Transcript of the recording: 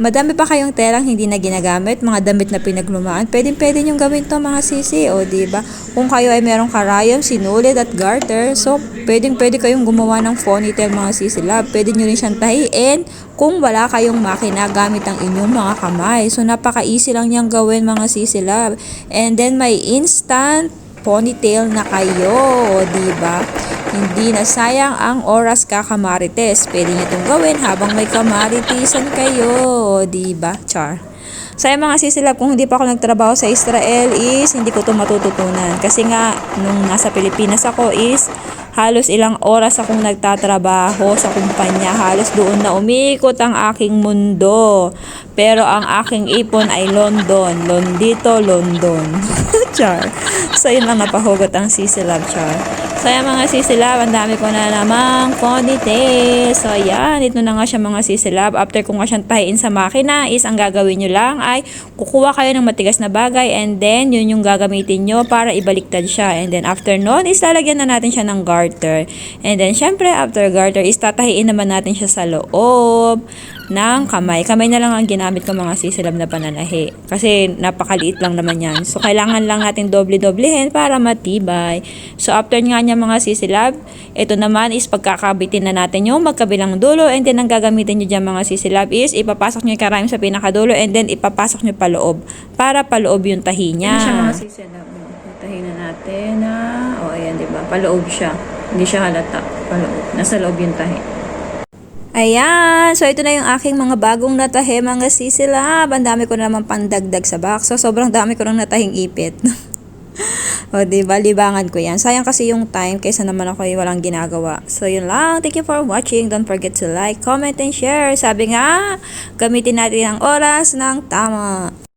Madami pa kayong terang hindi na ginagamit, mga damit na pinaglumaan, pwede nyong gawin to mga sisi, o diba? Kung kayo ay merong karayom, sinulid at garter, so pwede kayong gumawa ng ponytail mga sisi love. Pwede nyo rin siyang tahiin kung wala kayong makina gamit ang inyong mga kamay. So napaka-easy lang niyang gawin mga sisi love. And then may instant ponytail na kayo, o diba? Hindi na sayang ang oras kakamarites. Pwede nyo itong gawin habang may kamaritisan kayo, o diba? Char. Saya mga sisilab, kung hindi pa ako nagtrabaho sa Israel is hindi ko ito matututunan. Kasi nga, nung nasa Pilipinas ako is halos ilang oras akong nagtatrabaho sa kumpanya. Halos doon na umikot ang aking mundo. Pero ang aking ipon ay London. Londito, London. Char. So, yun lang napahugot ang sisilab, char. So, yan mga sisilab, ang dami ko na namang ponytail. So, yan, ito na nga siya mga sisilab. After ko nga siyang tahiin sa makina is, ang gagawin nyo lang ay kukuha kayo ng matigas na bagay and then, yun yung gagamitin nyo para ibaliktad siya. And then, after nun is lalagyan na natin siya ng garter. And then, syempre, after garter is tatahiin naman natin siya sa loob ng kamay. Kamay na lang ang ginamit ko mga sisilab na pananahi. Kasi napakaliit lang naman yan. So, kailangan lang natin doble-doblehin para matibay. So, after nga niya mga sisilab, ito naman is pagkakabitin na natin yung magkabilang dulo. And then, ang gagamitin nyo dyan mga sisilab is ipapasok nyo yung karayom sa pinakadulo and then ipapasok nyo paloob para paloob yung tahi niya. Ano siya mga sisilab? Tahi na natin na, ayan diba? Paloob siya. Hindi siya halata. Paloob. Nasa loob yung tahi. Ayan, so ito na yung aking mga bagong natahe mga sisilab. Ang dami ko na naman pandagdag sa box. So sobrang dami ko nang natahing ipit. O diba, libangan ko yan. Sayang kasi yung time kaysa naman ako ay walang ginagawa. So yun lang, thank you for watching. Don't forget to like, comment, and share. Sabi nga, gamitin natin ang oras ng tama.